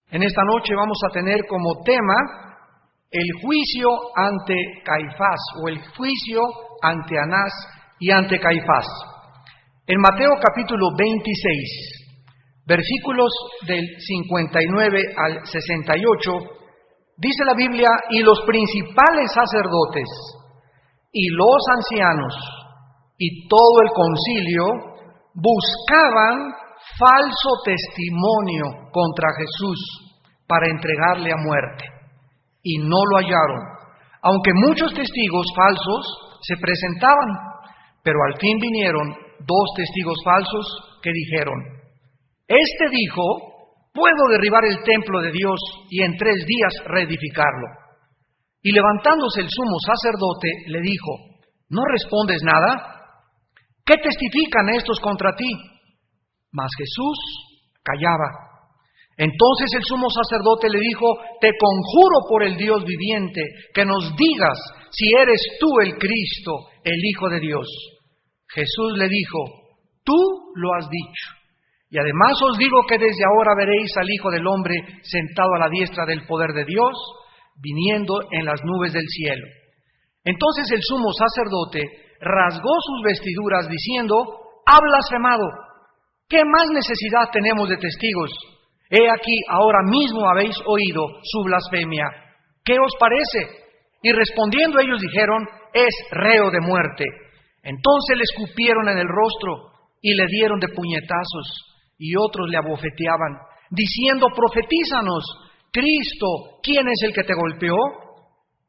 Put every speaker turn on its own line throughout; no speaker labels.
En esta noche vamos a tener como tema el juicio ante Caifás, o el juicio ante Anás y ante Caifás. En Mateo capítulo 26, versículos del 59 al 68, dice la Biblia: y los principales sacerdotes y los ancianos y todo el concilio buscaban falso testimonio contra Jesús para entregarle a muerte, y no lo hallaron, aunque muchos testigos falsos se presentaban. Pero al fin vinieron 2 testigos falsos que dijeron: este dijo, puedo derribar el templo de Dios y en 3 días reedificarlo. Y levantándose el sumo sacerdote le dijo: ¿no respondes nada? ¿Qué testifican estos contra ti? Mas Jesús callaba. Entonces el sumo sacerdote le dijo: te conjuro por el Dios viviente, que nos digas si eres tú el Cristo, el Hijo de Dios. Jesús le dijo: tú lo has dicho. Y además os digo que desde ahora veréis al Hijo del Hombre sentado a la diestra del poder de Dios, viniendo en las nubes del cielo. Entonces el sumo sacerdote rasgó sus vestiduras diciendo: ha blasfemado. ¿Qué más necesidad tenemos de testigos? He aquí, ahora mismo habéis oído su blasfemia. ¿Qué os parece? Y respondiendo ellos dijeron: es reo de muerte. Entonces le escupieron en el rostro y le dieron de puñetazos, y otros le abofeteaban, diciendo: profetízanos, Cristo, ¿quién es el que te golpeó?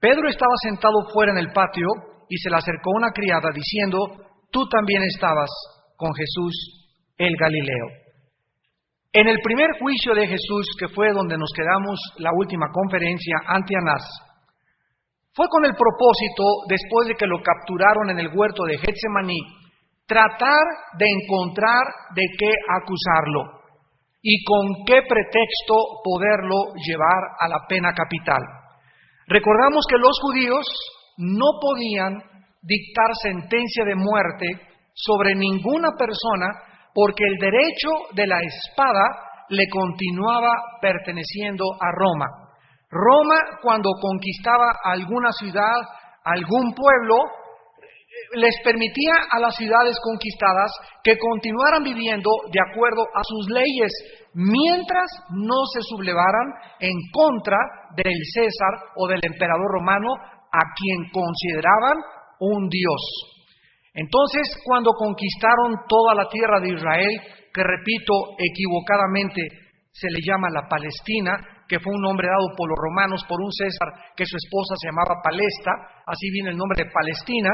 Pedro estaba sentado fuera en el patio, y se le acercó una criada diciendo: tú también estabas con Jesús el Galileo. En el primer juicio de Jesús, que fue donde nos quedamos la última conferencia ante Anás, fue con el propósito, después de que lo capturaron en el huerto de Getsemaní, tratar de encontrar de qué acusarlo y con qué pretexto poderlo llevar a la pena capital. Recordamos que los judíos no podían dictar sentencia de muerte sobre ninguna persona, porque el derecho de la espada le continuaba perteneciendo a Roma. Roma, cuando conquistaba alguna ciudad, algún pueblo, les permitía a las ciudades conquistadas que continuaran viviendo de acuerdo a sus leyes, mientras no se sublevaran en contra del César o del emperador romano, a quien consideraban un dios. Entonces, cuando conquistaron toda la tierra de Israel, que repito, equivocadamente se le llama la Palestina, que fue un nombre dado por los romanos por un César que su esposa se llamaba Palesta, así viene el nombre de Palestina.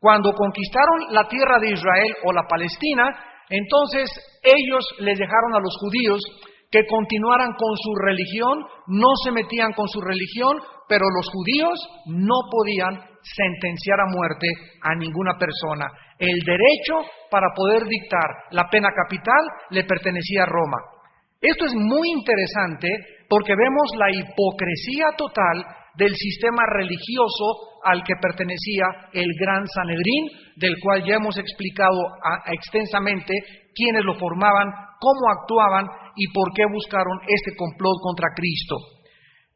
Cuando conquistaron la tierra de Israel o la Palestina, entonces ellos les dejaron a los judíos que continuaran con su religión, no se metían con su religión, pero los judíos no podían sentenciar a muerte a ninguna persona. El derecho para poder dictar la pena capital le pertenecía a Roma. Esto es muy interesante porque vemos la hipocresía total del sistema religioso al que pertenecía el Gran Sanedrín, del cual ya hemos explicado extensamente quiénes lo formaban, cómo actuaban y por qué buscaron este complot contra Cristo.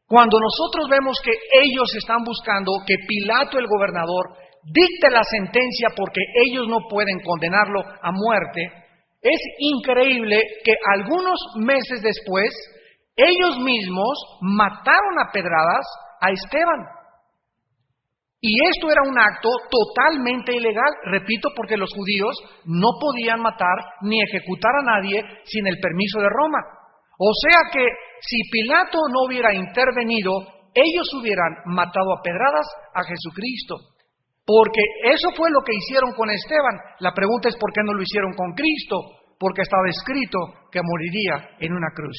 Cuando nosotros vemos que ellos están buscando que Pilato, el gobernador, dicte la sentencia porque ellos no pueden condenarlo a muerte, es increíble que algunos meses después ellos mismos mataron a pedradas a Esteban. Y esto era un acto totalmente ilegal, repito, porque los judíos no podían matar ni ejecutar a nadie sin el permiso de Roma. O sea que si Pilato no hubiera intervenido, ellos hubieran matado a pedradas a Jesucristo. Porque eso fue lo que hicieron con Esteban. La pregunta es ¿por qué no lo hicieron con Cristo? Porque estaba escrito que moriría en una cruz.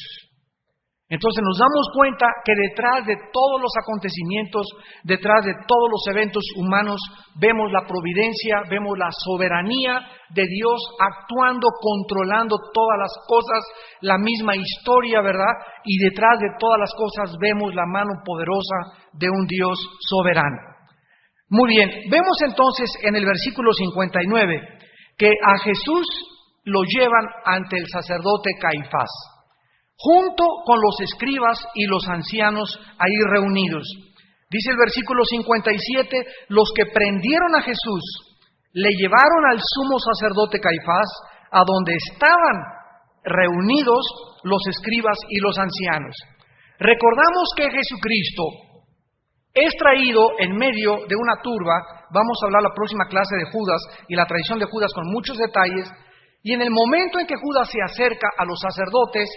Entonces nos damos cuenta que detrás de todos los acontecimientos, detrás de todos los eventos humanos, vemos la providencia, vemos la soberanía de Dios actuando, controlando todas las cosas, la misma historia, ¿verdad? Y detrás de todas las cosas vemos la mano poderosa de un Dios soberano. Muy bien, vemos entonces en el versículo 59 que a Jesús lo llevan ante el sacerdote Caifás. junto con los escribas y los ancianos ahí reunidos. Dice el versículo 57, los que prendieron a Jesús le llevaron al sumo sacerdote Caifás, a donde estaban reunidos los escribas y los ancianos. Recordamos que Jesucristo es traído en medio de una turba. Vamos a hablar la próxima clase de Judas y la traición de Judas con muchos detalles. Y en el momento en que Judas se acerca a los sacerdotes,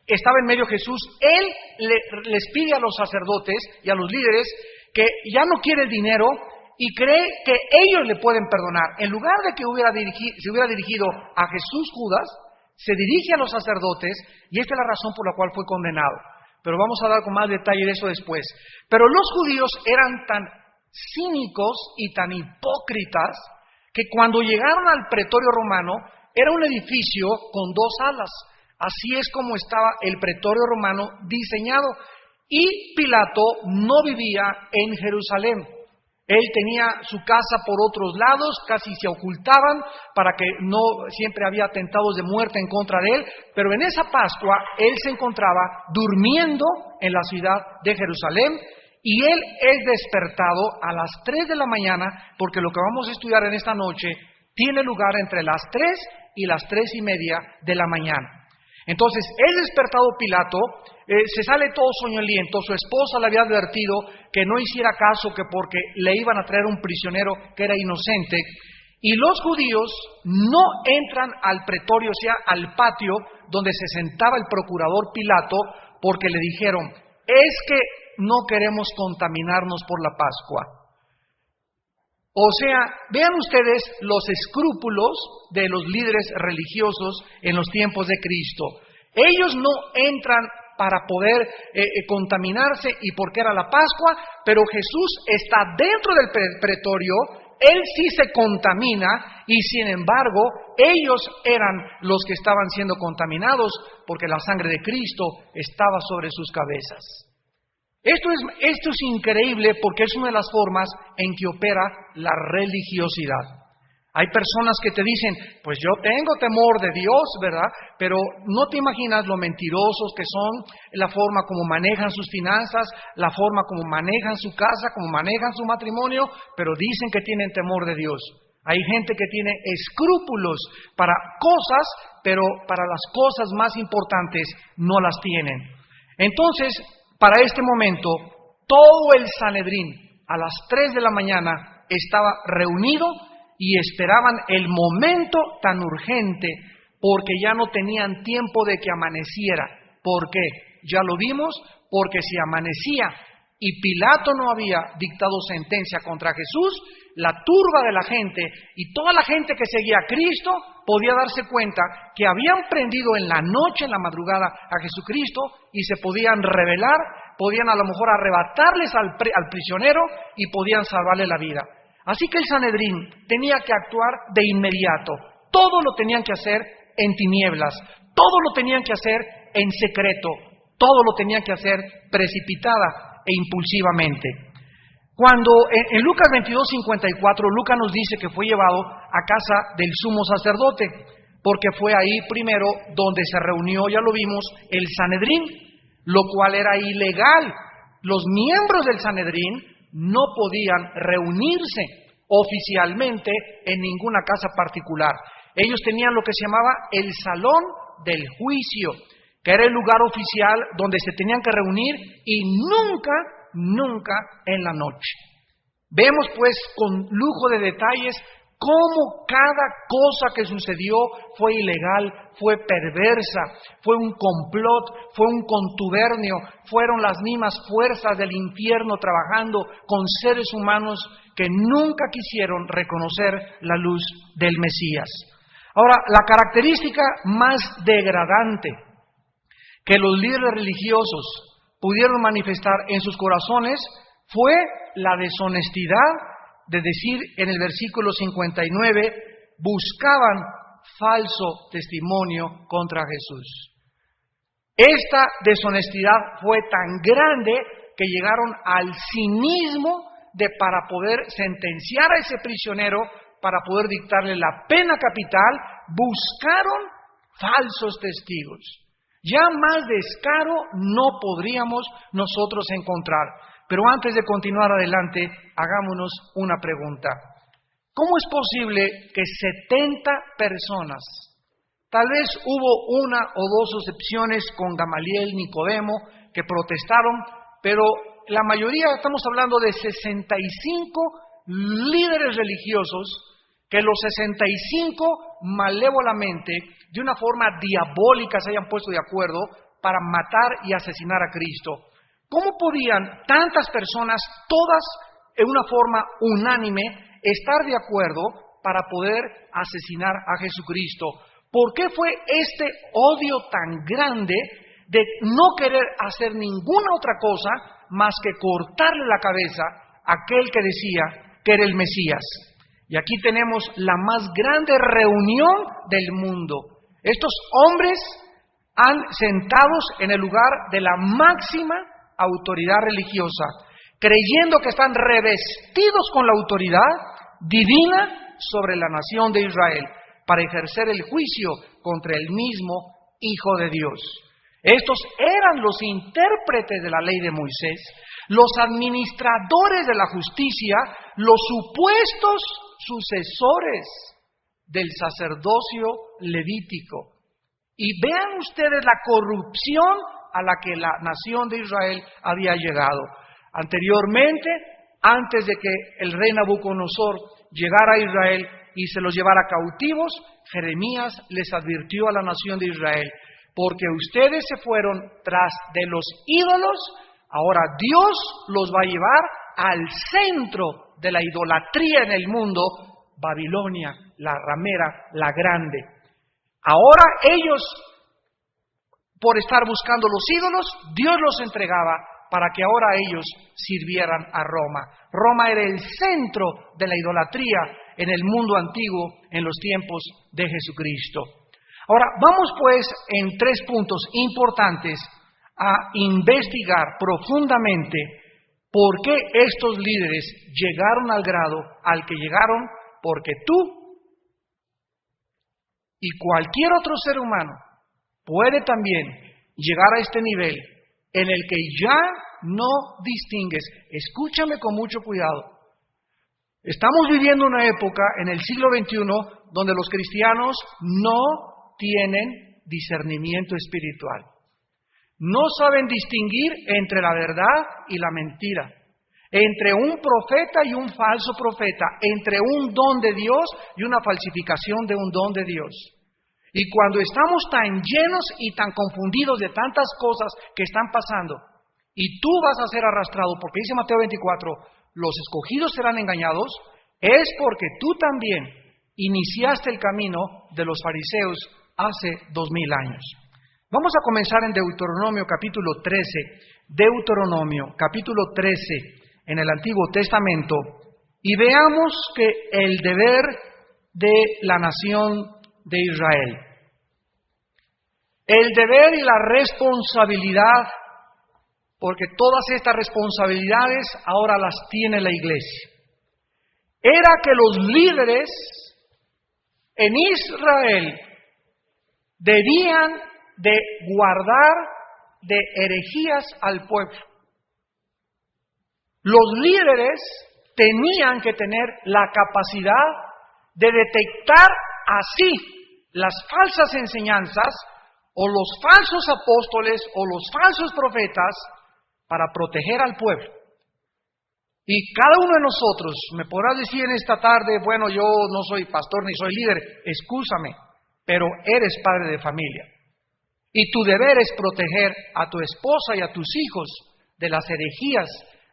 estaba en medio Jesús, él les pide a los sacerdotes y a los líderes que ya no quiere el dinero y cree que ellos le pueden perdonar. En lugar de que se hubiera dirigido a Jesús Judas, se dirige a los sacerdotes y esta es la razón por la cual fue condenado. Pero vamos a dar con más detalle de eso después. Pero los judíos eran tan cínicos y tan hipócritas que cuando llegaron al pretorio romano, era un edificio con 2 alas. Así es como estaba el pretorio romano diseñado. Y Pilato no vivía en Jerusalén. Él tenía su casa por otros lados, casi se ocultaban para que no siempre había atentados de muerte en contra de él, pero en esa Pascua él se encontraba durmiendo en la ciudad de Jerusalén y él es despertado a las 3 de la mañana, porque lo que vamos a estudiar en esta noche tiene lugar entre las 3 y las 3:30 de la mañana. Entonces, es despertado Pilato, se sale todo soñoliento, su esposa le había advertido que no hiciera caso, que porque le iban a traer un prisionero que era inocente, y los judíos no entran al pretorio, o sea, al patio donde se sentaba el procurador Pilato, porque le dijeron, es que no queremos contaminarnos por la Pascua. O sea, vean ustedes los escrúpulos de los líderes religiosos en los tiempos de Cristo. Ellos no entran para poder contaminarse y porque era la Pascua, pero Jesús está dentro del pretorio, él sí se contamina y sin embargo ellos eran los que estaban siendo contaminados porque la sangre de Cristo estaba sobre sus cabezas. Esto es increíble porque es una de las formas en que opera la religiosidad. Hay personas que te dicen, pues yo tengo temor de Dios, ¿verdad? Pero no te imaginas lo mentirosos que son, la forma como manejan sus finanzas, la forma como manejan su casa, como manejan su matrimonio, pero dicen que tienen temor de Dios. Hay gente que tiene escrúpulos para cosas, pero para las cosas más importantes no las tienen. Entonces, para este momento, todo el Sanedrín a las 3 de la mañana estaba reunido y esperaban el momento tan urgente porque ya no tenían tiempo de que amaneciera. ¿Por qué? Ya lo vimos, porque si amanecía y Pilato no había dictado sentencia contra Jesús, la turba de la gente y toda la gente que seguía a Cristo podía darse cuenta que habían prendido en la noche, en la madrugada, a Jesucristo y se podían rebelar, podían a lo mejor arrebatarles al prisionero y podían salvarle la vida. Así que el Sanedrín tenía que actuar de inmediato. Todo lo tenían que hacer en tinieblas, todo lo tenían que hacer en secreto, todo lo tenían que hacer precipitada e impulsivamente. Cuando en Lucas 22:54, Lucas nos dice que fue llevado a casa del sumo sacerdote, porque fue ahí primero donde se reunió, ya lo vimos, el Sanedrín, lo cual era ilegal. Los miembros del Sanedrín no podían reunirse oficialmente en ninguna casa particular. Ellos tenían lo que se llamaba el salón del juicio, que era el lugar oficial donde se tenían que reunir y nunca en la noche. Vemos pues con lujo de detalles cómo cada cosa que sucedió fue ilegal, fue perversa, fue un complot, fue un contubernio, fueron las mismas fuerzas del infierno trabajando con seres humanos que nunca quisieron reconocer la luz del Mesías. Ahora, la característica más degradante que los líderes religiosos pudieron manifestar en sus corazones fue la deshonestidad de decir en el versículo 59, buscaban falso testimonio contra Jesús. Esta deshonestidad fue tan grande que llegaron al cinismo de para poder sentenciar a ese prisionero, para poder dictarle la pena capital, buscaron falsos testigos. Ya más descaro no podríamos nosotros encontrar. Pero antes de continuar adelante, hagámonos una pregunta. ¿Cómo es posible que 70 personas, tal vez hubo una o dos excepciones con Gamaliel, Nicodemo, que protestaron, pero la mayoría, estamos hablando de 65 líderes religiosos, que los 65 malévolamente, de una forma diabólica, se hayan puesto de acuerdo para matar y asesinar a Cristo? ¿Cómo podían tantas personas, todas en una forma unánime, estar de acuerdo para poder asesinar a Jesucristo? ¿Por qué fue este odio tan grande de no querer hacer ninguna otra cosa más que cortarle la cabeza a aquel que decía que era el Mesías? Y aquí tenemos la más grande reunión del mundo. Estos hombres han sentados en el lugar de la máxima autoridad religiosa, creyendo que están revestidos con la autoridad divina sobre la nación de Israel, para ejercer el juicio contra el mismo Hijo de Dios. Estos eran los intérpretes de la ley de Moisés, los administradores de la justicia, los supuestos sucesores del sacerdocio levítico. Y vean ustedes la corrupción a la que la nación de Israel había llegado. Anteriormente, antes de que el rey Nabucodonosor llegara a Israel y se los llevara cautivos, Jeremías les advirtió a la nación de Israel: porque ustedes se fueron tras de los ídolos, ahora Dios los va a llevar al centro de la idolatría en el mundo, Babilonia, la ramera, la grande. Ahora ellos, por estar buscando los ídolos, Dios los entregaba para que ahora ellos sirvieran a Roma. Roma era el centro de la idolatría en el mundo antiguo, en los tiempos de Jesucristo. Ahora, vamos pues en 3 puntos importantes a investigar profundamente por qué estos líderes llegaron al grado al que llegaron, porque tú y cualquier otro ser humano puede también llegar a este nivel en el que ya no distingues. Escúchame con mucho cuidado. Estamos viviendo una época en el siglo XXI donde los cristianos no tienen discernimiento espiritual. No saben distinguir entre la verdad y la mentira, entre un profeta y un falso profeta, entre un don de Dios y una falsificación de un don de Dios. Y cuando estamos tan llenos y tan confundidos de tantas cosas que están pasando, y tú vas a ser arrastrado, porque dice Mateo 24, los escogidos serán engañados, es porque tú también iniciaste el camino de los fariseos hace 2000 años. Vamos a comenzar en Deuteronomio capítulo 13, Deuteronomio capítulo 13 en el Antiguo Testamento, y veamos que el deber de la nación de Israel, el deber y la responsabilidad, porque todas estas responsabilidades ahora las tiene la iglesia, era que los líderes en Israel debían de guardar de herejías al pueblo. Los líderes tenían que tener la capacidad de detectar así las falsas enseñanzas o los falsos apóstoles o los falsos profetas para proteger al pueblo. Y cada uno de nosotros me podrá decir en esta tarde, bueno, yo no soy pastor ni soy líder, excúsame, pero eres padre de familia. Y tu deber es proteger a tu esposa y a tus hijos de las herejías,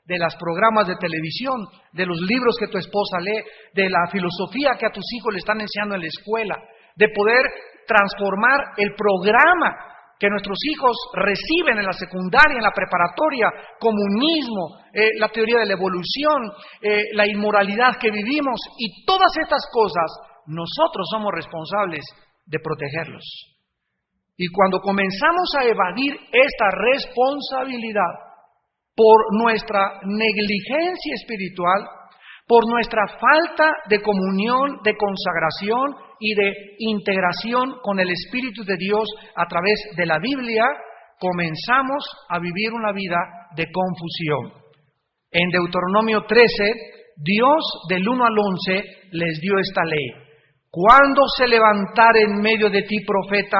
de los programas de televisión, de los libros que tu esposa lee, de la filosofía que a tus hijos le están enseñando en la escuela, de poder transformar el programa que nuestros hijos reciben en la secundaria, en la preparatoria, comunismo, la teoría de la evolución, la inmoralidad que vivimos, y todas estas cosas, nosotros somos responsables de protegerlos. Y cuando comenzamos a evadir esta responsabilidad por nuestra negligencia espiritual, por nuestra falta de comunión, de consagración y de integración con el Espíritu de Dios a través de la Biblia, comenzamos a vivir una vida de confusión. En Deuteronomio 13, Dios del 1 al 11 les dio esta ley. Cuando se levantare en medio de ti profeta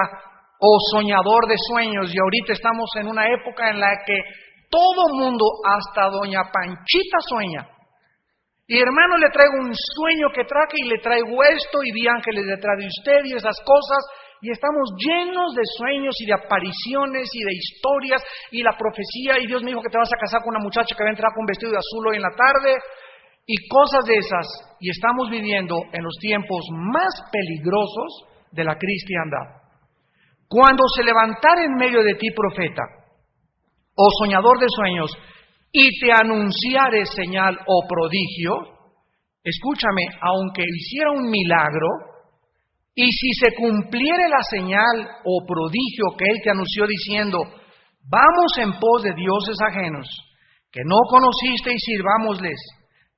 o soñador de sueños, y ahorita estamos en una época en la que todo mundo, hasta doña Panchita, sueña. Y hermano, le traigo un sueño que traje y le traigo esto, y vi ángeles detrás de usted y esas cosas, y estamos llenos de sueños y de apariciones y de historias y la profecía, y Dios me dijo que te vas a casar con una muchacha que va a entrar con un vestido de azul hoy en la tarde, y cosas de esas, y estamos viviendo en los tiempos más peligrosos de la cristiandad. Cuando se levantare en medio de ti profeta o soñador de sueños, y te anunciare señal o prodigio, escúchame, aunque hiciera un milagro, y si se cumpliere la señal o prodigio que él te anunció diciendo, vamos en pos de dioses ajenos, que no conociste y sirvámosles,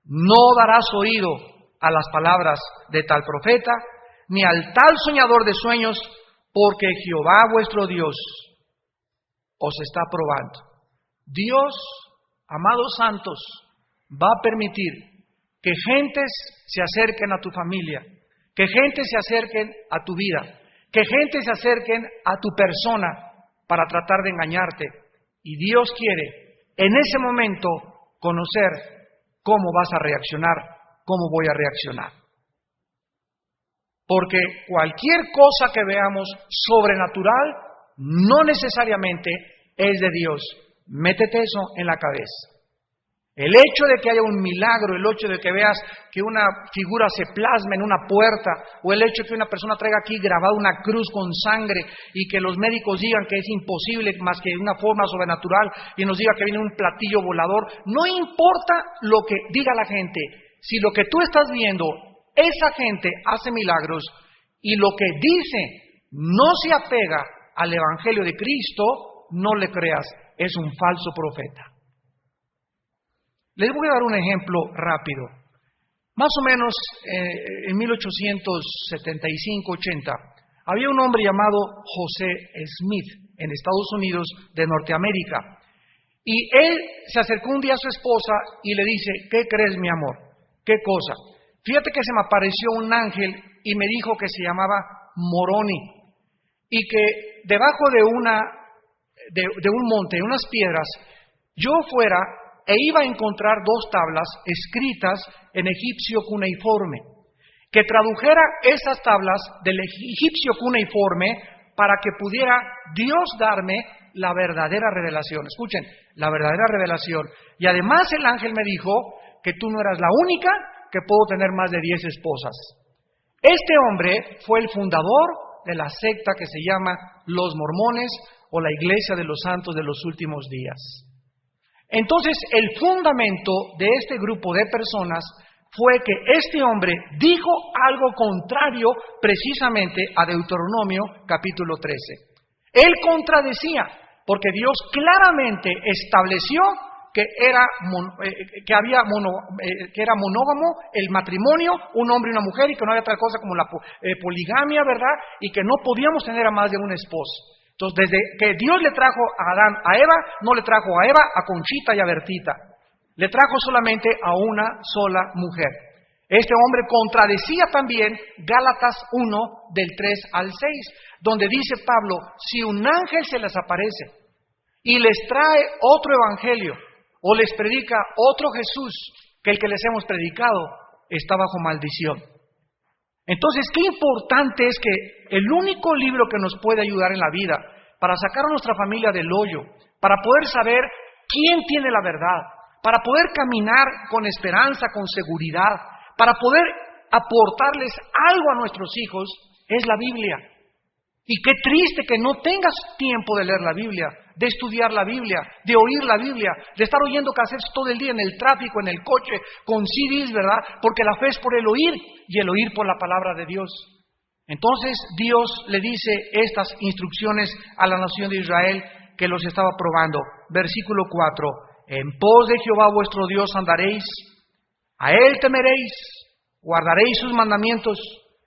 no darás oído a las palabras de tal profeta, ni al tal soñador de sueños, porque Jehová vuestro Dios os está probando. Dios, amados santos, va a permitir que gentes se acerquen a tu familia, que gentes se acerquen a tu vida, que gentes se acerquen a tu persona para tratar de engañarte. Y Dios quiere en ese momento conocer cómo vas a reaccionar, cómo voy a reaccionar. Porque cualquier cosa que veamos sobrenatural no necesariamente es de Dios. Métete eso en la cabeza. El hecho de que haya un milagro, el hecho de que veas que una figura se plasma en una puerta, o el hecho de que una persona traiga aquí grabada una cruz con sangre y que los médicos digan que es imposible más que de una forma sobrenatural y nos diga que viene un platillo volador, no importa lo que diga la gente, si lo que tú estás viendo, esa gente hace milagros y lo que dice no se apega al Evangelio de Cristo, no le creas, es un falso profeta. Les voy a dar un ejemplo rápido. Más o menos en 1875-80, había un hombre llamado José Smith en Estados Unidos de Norteamérica. Y él se acercó un día a su esposa y le dice, ¿qué crees, mi amor? ¿Qué cosa? Fíjate que se me apareció un ángel y me dijo que se llamaba Moroni y que debajo de un monte, unas piedras, yo fuera e iba a encontrar 2 tablas escritas en egipcio cuneiforme, que tradujera esas tablas del egipcio cuneiforme para que pudiera Dios darme la verdadera revelación. Escuchen, la verdadera revelación. Y además el ángel me dijo que tú no eras la única, que puedo tener más de 10 esposas. Este hombre fue el fundador de la secta que se llama los Mormones o la Iglesia de los Santos de los Últimos Días. Entonces, el fundamento de este grupo de personas fue que este hombre dijo algo contrario precisamente a Deuteronomio capítulo 13. Él contradecía, porque Dios claramente estableció que era monógamo el matrimonio, un hombre y una mujer, y que no había otra cosa como la poligamia, ¿verdad? Y que no podíamos tener a más de una esposa. Entonces, desde que Dios le trajo a Adán a Eva, no le trajo a Eva a Conchita y a Bertita. Le trajo solamente a una sola mujer. Este hombre contradecía también Gálatas 1 del 3 al 6, donde dice Pablo, si un ángel se les aparece y les trae otro evangelio o les predica otro Jesús que el que les hemos predicado, está bajo maldición. Entonces, qué importante es que el único libro que nos puede ayudar en la vida para sacar a nuestra familia del hoyo, para poder saber quién tiene la verdad, para poder caminar con esperanza, con seguridad, para poder aportarles algo a nuestros hijos, es la Biblia. Y qué triste que no tengas tiempo de leer la Biblia, de estudiar la Biblia, de oír la Biblia, de estar oyendo cassettes todo el día en el tráfico, en el coche, con CDs, ¿verdad? Porque la fe es por el oír y el oír por la palabra de Dios. Entonces Dios le dice estas instrucciones a la nación de Israel que los estaba probando. Versículo 4, en pos de Jehová vuestro Dios andaréis, a Él temeréis, guardaréis sus mandamientos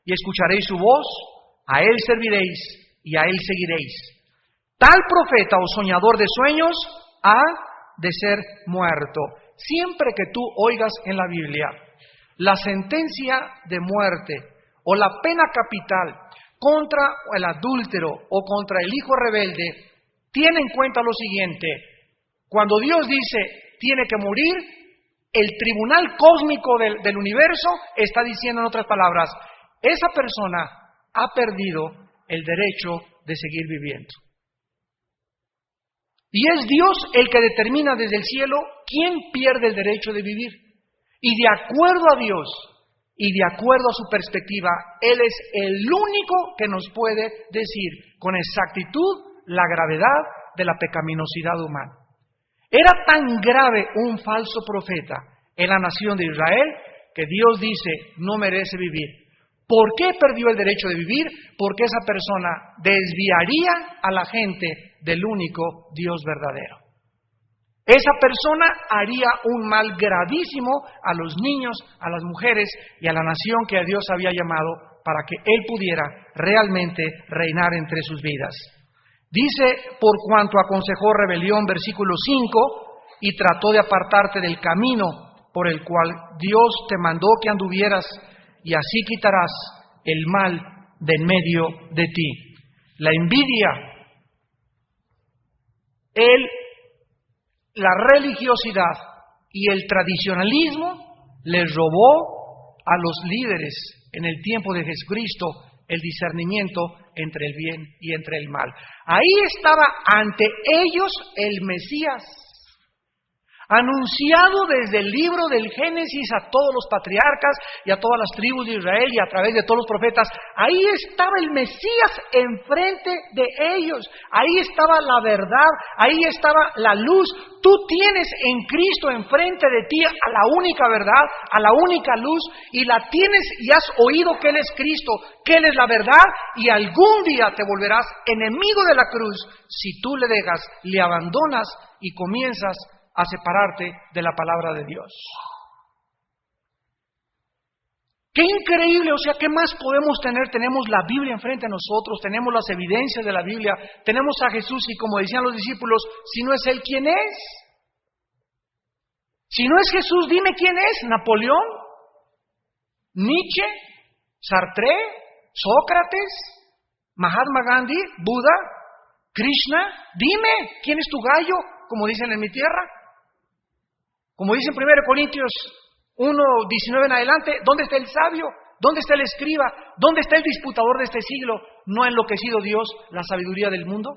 y escucharéis su voz, a él serviréis y a él seguiréis. Tal profeta o soñador de sueños ha de ser muerto. Siempre que tú oigas en la Biblia la sentencia de muerte o la pena capital contra el adúltero o contra el hijo rebelde, tiene en cuenta lo siguiente: cuando Dios dice tiene que morir, el tribunal cósmico del universo está diciendo, en otras palabras, esa persona ha perdido el derecho de seguir viviendo. Y es Dios el que determina desde el cielo quién pierde el derecho de vivir. Y de acuerdo a Dios y de acuerdo a su perspectiva, Él es el único que nos puede decir con exactitud la gravedad de la pecaminosidad humana. Era tan grave un falso profeta en la nación de Israel que Dios dice no merece vivir. ¿Por qué perdió el derecho de vivir? Porque esa persona desviaría a la gente del único Dios verdadero. Esa persona haría un mal gravísimo a los niños, a las mujeres y a la nación que a Dios había llamado para que Él pudiera realmente reinar entre sus vidas. Dice, por cuanto aconsejó rebelión, versículo 5, y trató de apartarte del camino por el cual Dios te mandó que anduvieras, y así quitarás el mal de en medio de ti. La envidia, la religiosidad y el tradicionalismo les robó a los líderes en el tiempo de Jesucristo el discernimiento entre el bien y entre el mal. Ahí estaba ante ellos el Mesías, anunciado desde el libro del Génesis a todos los patriarcas y a todas las tribus de Israel y a través de todos los profetas. Ahí estaba el Mesías enfrente de ellos. Ahí estaba la verdad, ahí estaba la luz. Tú tienes en Cristo enfrente de ti a la única verdad, a la única luz, y la tienes y has oído que Él es Cristo, que Él es la verdad, y algún día te volverás enemigo de la cruz si tú le dejas, le abandonas y comienzas a separarte de la palabra de Dios. ¡Qué increíble! O sea, ¿qué más podemos tener? Tenemos la Biblia enfrente de nosotros, tenemos las evidencias de la Biblia, tenemos a Jesús y como decían los discípulos, si no es Él, ¿quién es? Si no es Jesús, dime quién es. ¿Napoleón? ¿Nietzsche? ¿Sartre? ¿Sócrates? ¿Mahatma Gandhi? ¿Buda? ¿Krishna? Dime, ¿quién es tu gallo? Como dicen en mi tierra. Como dice en 1 Corintios 1:19 en adelante, ¿dónde está el sabio? ¿Dónde está el escriba? ¿Dónde está el disputador de este siglo? ¿No ha enloquecido Dios la sabiduría del mundo?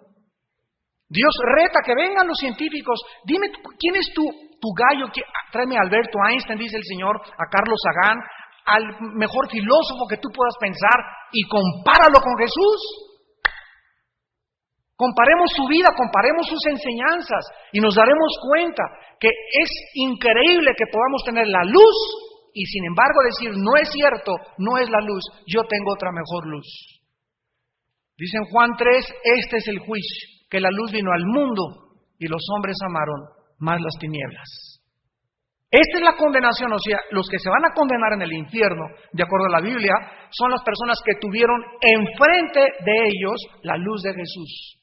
Dios reta que vengan los científicos. Dime, ¿quién es tu gallo? Tráeme a Alberto Einstein, dice el Señor, a Carlos Sagan, al mejor filósofo que tú puedas pensar y compáralo con Jesús. Comparemos su vida, comparemos sus enseñanzas y nos daremos cuenta que es increíble que podamos tener la luz y sin embargo decir, no es cierto, no es la luz, yo tengo otra mejor luz. Dice en Juan 3, este es el juicio, que la luz vino al mundo y los hombres amaron más las tinieblas. Esta es la condenación, o sea, los que se van a condenar en el infierno, de acuerdo a la Biblia, son las personas que tuvieron enfrente de ellos la luz de Jesús.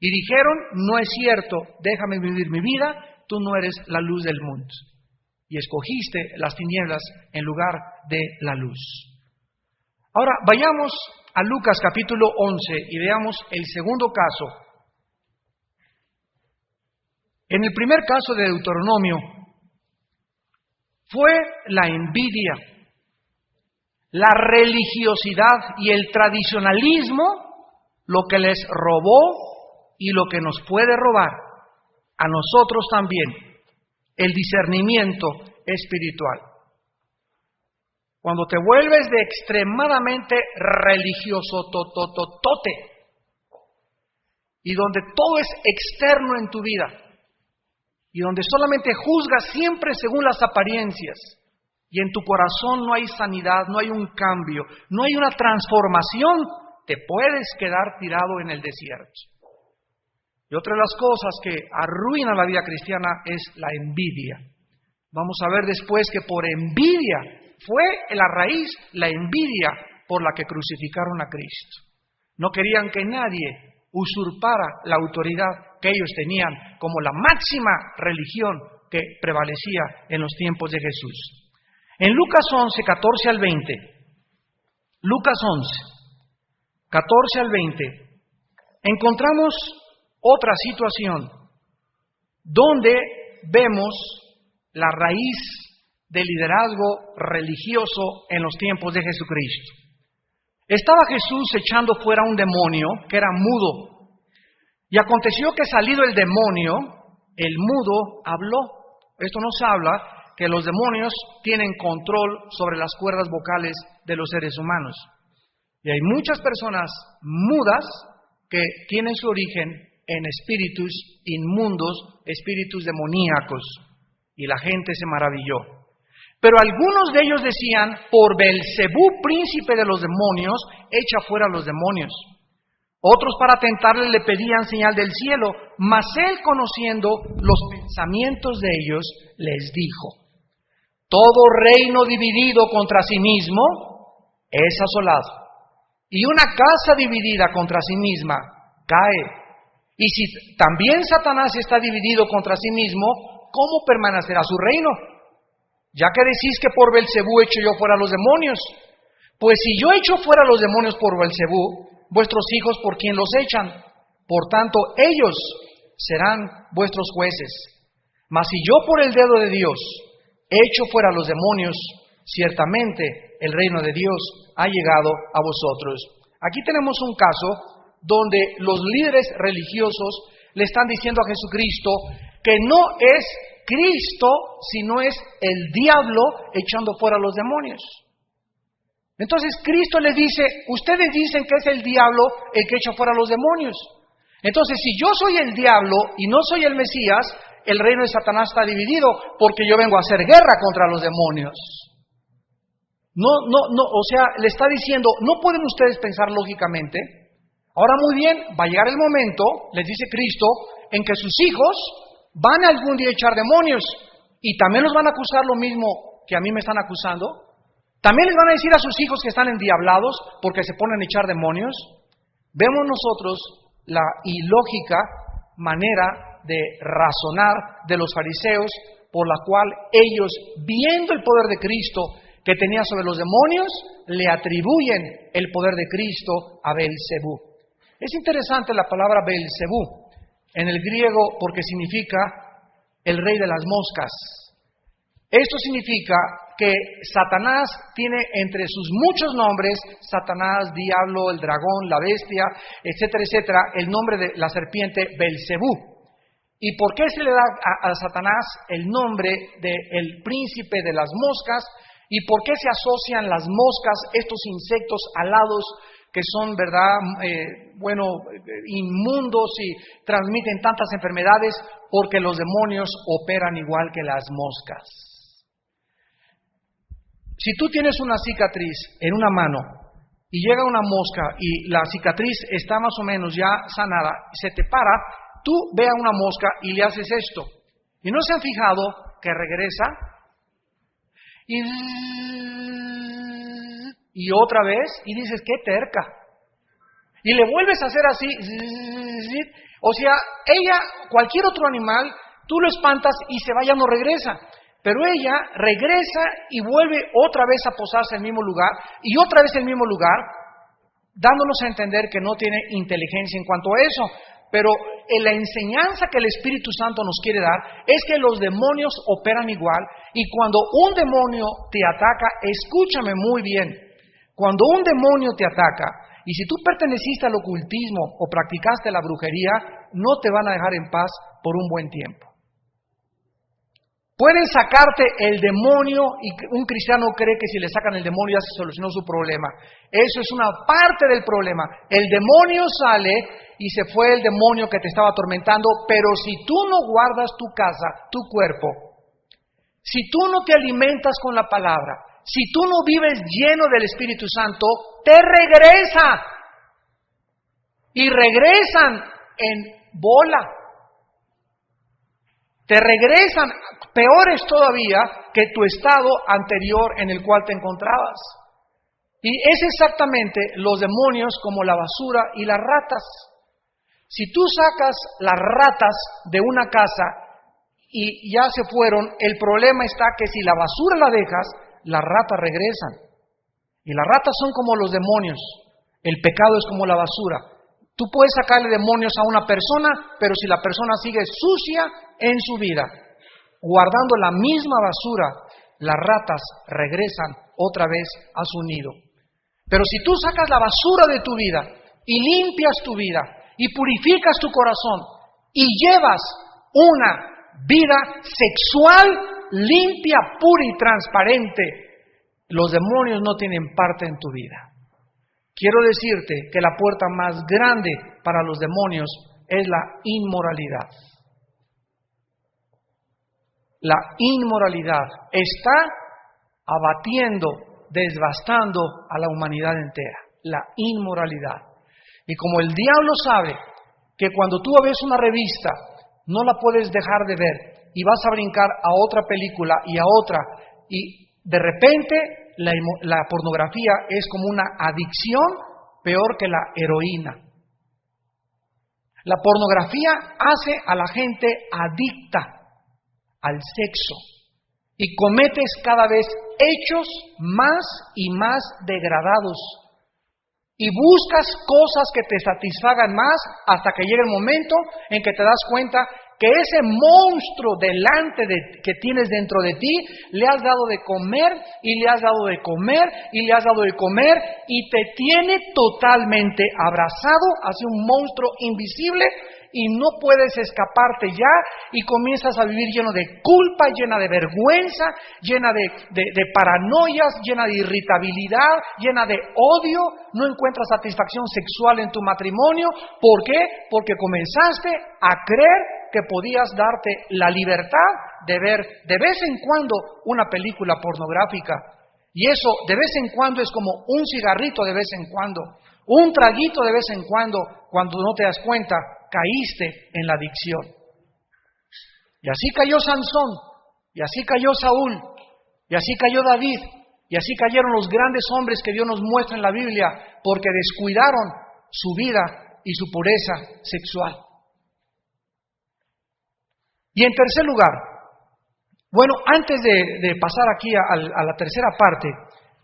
Y dijeron, no es cierto, déjame vivir mi vida, tú no eres la luz del mundo. Y escogiste las tinieblas en lugar de la luz. Ahora, vayamos a Lucas capítulo 11 y veamos el segundo caso. En el primer caso de Deuteronomio, fue la envidia, la religiosidad y el tradicionalismo lo que les robó y lo que nos puede robar a nosotros también, el discernimiento espiritual. Cuando te vuelves de extremadamente religioso, tote, y donde todo es externo en tu vida, y donde solamente juzgas siempre según las apariencias, y en tu corazón no hay sanidad, no hay un cambio, no hay una transformación, te puedes quedar tirado en el desierto. Y otra de las cosas que arruina la vida cristiana es la envidia. Vamos a ver después que por envidia fue la raíz, la envidia por la que crucificaron a Cristo. No querían que nadie usurpara la autoridad que ellos tenían como la máxima religión que prevalecía en los tiempos de Jesús. En Lucas 11, 14 al 20, Lucas 11, 14 al 20, encontramos otra situación donde vemos la raíz del liderazgo religioso en los tiempos de Jesucristo. Estaba Jesús echando fuera un demonio que era mudo, y aconteció que salido el demonio, el mudo habló. Esto nos habla que los demonios tienen control sobre las cuerdas vocales de los seres humanos. Y hay muchas personas mudas que tienen su origen en espíritus inmundos, espíritus demoníacos. Y la gente se maravilló. Pero algunos de ellos decían, por Belcebú, príncipe de los demonios, echa fuera a los demonios. Otros para tentarle le pedían señal del cielo, mas él, conociendo los pensamientos de ellos, les dijo: todo reino dividido contra sí mismo es asolado, y una casa dividida contra sí misma cae. Y si también Satanás está dividido contra sí mismo, ¿cómo permanecerá su reino? Ya que decís que por Belcebú echo yo fuera a los demonios. Pues si yo echo fuera a los demonios por Belcebú, vuestros hijos por quién los echan. Por tanto, ellos serán vuestros jueces. Mas si yo por el dedo de Dios echo fuera a los demonios, ciertamente el reino de Dios ha llegado a vosotros. Aquí tenemos un caso donde los líderes religiosos le están diciendo a Jesucristo que no es Cristo, sino es el diablo echando fuera a los demonios. Entonces Cristo les dice, ustedes dicen que es el diablo el que echa fuera a los demonios. Entonces, si yo soy el diablo y no soy el Mesías, el reino de Satanás está dividido, porque yo vengo a hacer guerra contra los demonios. O sea, le está diciendo, no pueden ustedes pensar lógicamente. Ahora muy bien, va a llegar el momento, les dice Cristo, en que sus hijos van algún día a echar demonios, y también los van a acusar lo mismo que a mí me están acusando. También les van a decir a sus hijos que están endiablados porque se ponen a echar demonios. Vemos nosotros la ilógica manera de razonar de los fariseos, por la cual ellos, viendo el poder de Cristo que tenía sobre los demonios, le atribuyen el poder de Cristo a Belcebú. Es interesante la palabra Belcebú en el griego porque significa el rey de las moscas. Esto significa que Satanás tiene entre sus muchos nombres, Satanás, diablo, el dragón, la bestia, etcétera, etcétera, el nombre de la serpiente Belcebú. ¿Y por qué se le da a Satanás el nombre del príncipe de las moscas? ¿Y por qué se asocian las moscas, estos insectos alados que son, verdad, inmundos y transmiten tantas enfermedades? Porque los demonios operan igual que las moscas. Si tú tienes una cicatriz en una mano y llega una mosca y la cicatriz está más o menos ya sanada, se te para, tú ve a una mosca y le haces esto. ¿Y no se han fijado que regresa? Y otra vez, y dices, qué terca. Y le vuelves a hacer así. O sea, ella, cualquier otro animal, tú lo espantas y se va, ya no regresa. Pero ella regresa y vuelve otra vez a posarse en el mismo lugar, y otra vez en el mismo lugar, dándonos a entender que no tiene inteligencia en cuanto a eso. Pero la enseñanza que el Espíritu Santo nos quiere dar es que los demonios operan igual, y cuando un demonio te ataca, escúchame muy bien, cuando un demonio te ataca, y si tú perteneciste al ocultismo o practicaste la brujería, no te van a dejar en paz por un buen tiempo. Pueden sacarte el demonio y un cristiano cree que si le sacan el demonio ya se solucionó su problema. Eso es una parte del problema. El demonio sale y se fue el demonio que te estaba atormentando, pero si tú no guardas tu casa, tu cuerpo, si tú no te alimentas con la palabra, si tú no vives lleno del Espíritu Santo, te regresa. Y regresan en bola. Te regresan peores todavía que tu estado anterior en el cual te encontrabas. Y es exactamente los demonios como la basura y las ratas. Si tú sacas las ratas de una casa y ya se fueron, el problema está que si la basura la dejas, las ratas regresan. Y las ratas son como los demonios. El pecado es como la basura. Tú puedes sacarle demonios a una persona, pero si la persona sigue sucia en su vida, guardando la misma basura, las ratas regresan otra vez a su nido. Pero si tú sacas la basura de tu vida y limpias tu vida y purificas tu corazón y llevas una vida sexual limpia, pura y transparente, los demonios no tienen parte en tu vida. Quiero decirte que la puerta más grande para los demonios es la inmoralidad. La inmoralidad está abatiendo, devastando a la humanidad entera. La inmoralidad. Y como el diablo sabe que cuando tú ves una revista, no la puedes dejar de ver y vas a brincar a otra película y a otra, y de repente la pornografía es como una adicción peor que la heroína. La pornografía hace a la gente adicta al sexo y cometes cada vez hechos más y más degradados y buscas cosas que te satisfagan más hasta que llegue el momento en que te das cuenta que ese monstruo que tienes dentro de ti, le has dado de comer y le has dado de comer y le has dado de comer y te tiene totalmente abrazado hacia un monstruo invisible y no puedes escaparte ya y comienzas a vivir lleno de culpa, llena de vergüenza, llena de paranoias, llena de irritabilidad, llena de odio, no encuentras satisfacción sexual en tu matrimonio. ¿Por qué? Porque comenzaste a creer que podías darte la libertad de ver de vez en cuando una película pornográfica. Y eso de vez en cuando es como un cigarrito de vez en cuando, un traguito de vez en cuando no te das cuenta, caíste en la adicción. Y así cayó Sansón, y así cayó Saúl, y así cayó David, y así cayeron los grandes hombres que Dios nos muestra en la Biblia, porque descuidaron su vida y su pureza sexual. Y en tercer lugar, bueno, antes de pasar aquí a la tercera parte,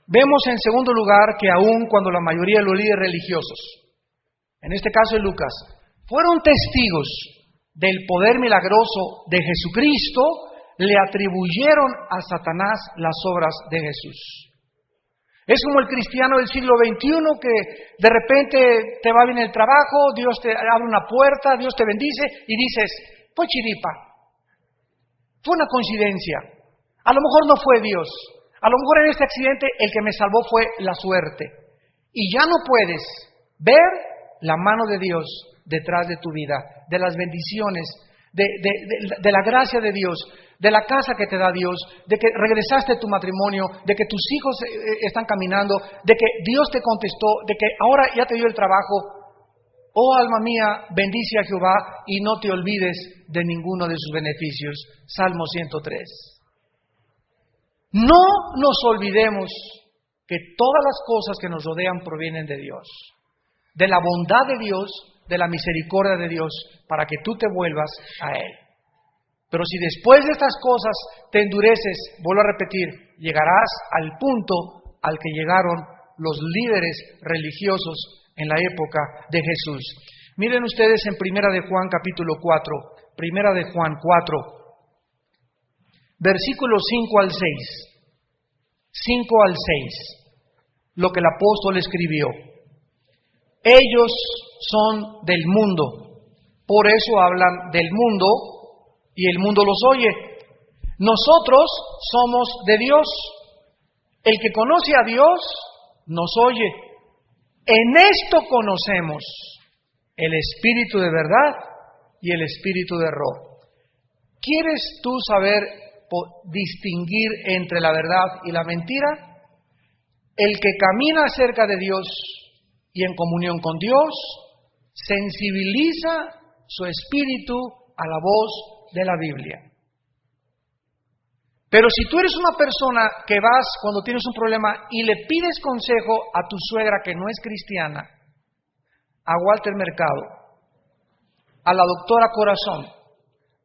vemos en segundo lugar que aun cuando la mayoría de los líderes religiosos, en este caso de Lucas, fueron testigos del poder milagroso de Jesucristo, le atribuyeron a Satanás las obras de Jesús. Es como el cristiano del siglo XXI que de repente te va bien el trabajo, Dios te abre una puerta, Dios te bendice y dices, fue chiripa, fue una coincidencia, a lo mejor no fue Dios, a lo mejor en este accidente el que me salvó fue la suerte. Y ya no puedes ver la mano de Dios detrás de tu vida, de las bendiciones, de la gracia de Dios, de la casa que te da Dios, de que regresaste a tu matrimonio, de que tus hijos están caminando, de que Dios te contestó, de que ahora ya te dio el trabajo. Oh alma mía, bendice a Jehová y no te olvides de ninguno de sus beneficios. Salmo 103. No nos olvidemos que todas las cosas que nos rodean provienen de Dios, de la bondad de Dios, de la misericordia de Dios, para que tú te vuelvas a Él. Pero si después de estas cosas te endureces, vuelvo a repetir, llegarás al punto al que llegaron los líderes religiosos en la época de Jesús. Miren ustedes en Primera de Juan capítulo 4, Primera de Juan 4, versículos 5 al 6. 5 al 6, lo que el apóstol escribió. Ellos son del mundo, por eso hablan del mundo y el mundo los oye. Nosotros somos de Dios. El que conoce a Dios nos oye. En esto conocemos el espíritu de verdad y el espíritu de error. ¿Quieres tú saber distinguir entre la verdad y la mentira? El que camina cerca de Dios y en comunión con Dios, sensibiliza su espíritu a la voz de la Biblia. Pero si tú eres una persona que vas cuando tienes un problema y le pides consejo a tu suegra que no es cristiana, a Walter Mercado, a la doctora Corazón,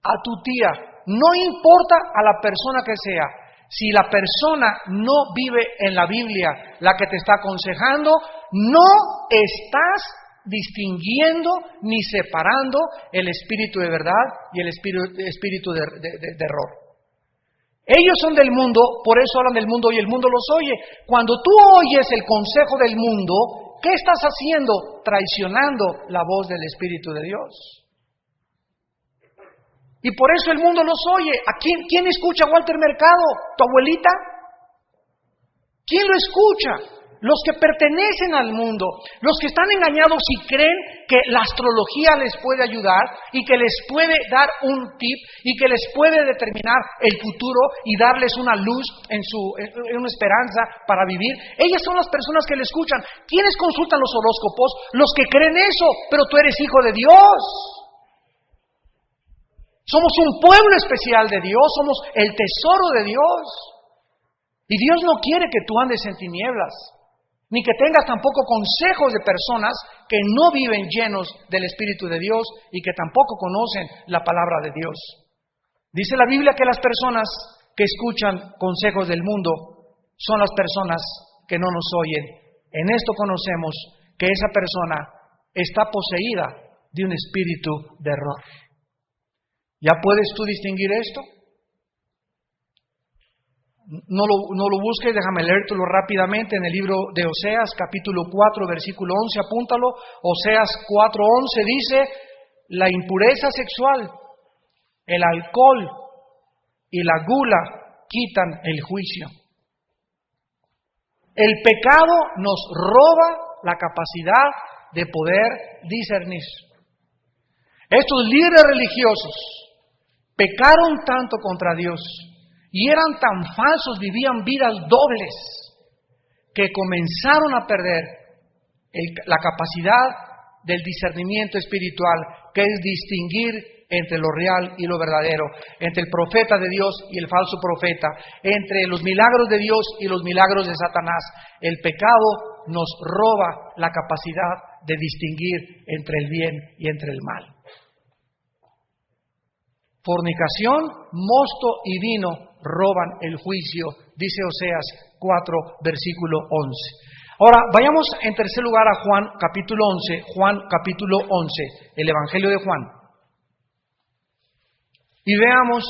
a tu tía, no importa a la persona que sea, si la persona no vive en la Biblia, la que te está aconsejando, no estás distinguiendo ni separando el espíritu de verdad y el espíritu de error. Ellos son del mundo, por eso hablan del mundo y el mundo los oye. Cuando tú oyes el consejo del mundo, ¿qué estás haciendo? Traicionando la voz del Espíritu de Dios. Y por eso el mundo los oye. ¿A quién escucha a Walter Mercado? ¿Tu abuelita? ¿Quién lo escucha? Los que pertenecen al mundo, los que están engañados y creen que la astrología les puede ayudar y que les puede dar un tip y que les puede determinar el futuro y darles una luz en una esperanza para vivir. Ellas son las personas que le escuchan. ¿Quiénes consultan los horóscopos? Los que creen eso, pero tú eres hijo de Dios. Somos un pueblo especial de Dios, somos el tesoro de Dios. Y Dios no quiere que tú andes en tinieblas, ni que tengas tampoco consejos de personas que no viven llenos del Espíritu de Dios y que tampoco conocen la palabra de Dios. Dice la Biblia que las personas que escuchan consejos del mundo son las personas que no nos oyen. En esto conocemos que esa persona está poseída de un espíritu de error. ¿Ya puedes tú distinguir esto? No lo busques, déjame leértelo rápidamente en el libro de Oseas, capítulo 4, versículo 11, apúntalo. Oseas 4:11 dice: la impureza sexual, el alcohol y la gula quitan el juicio. El pecado nos roba la capacidad de poder discernir. Estos líderes religiosos pecaron tanto contra Dios y eran tan falsos, vivían vidas dobles, que comenzaron a perder la capacidad del discernimiento espiritual, que es distinguir entre lo real y lo verdadero, entre el profeta de Dios y el falso profeta, entre los milagros de Dios y los milagros de Satanás. El pecado nos roba la capacidad de distinguir entre el bien y entre el mal. Fornicación, mosto y vino roban el juicio, dice Oseas 4, versículo 11. Ahora, vayamos en tercer lugar a Juan capítulo 11, Juan capítulo 11, el Evangelio de Juan. Y veamos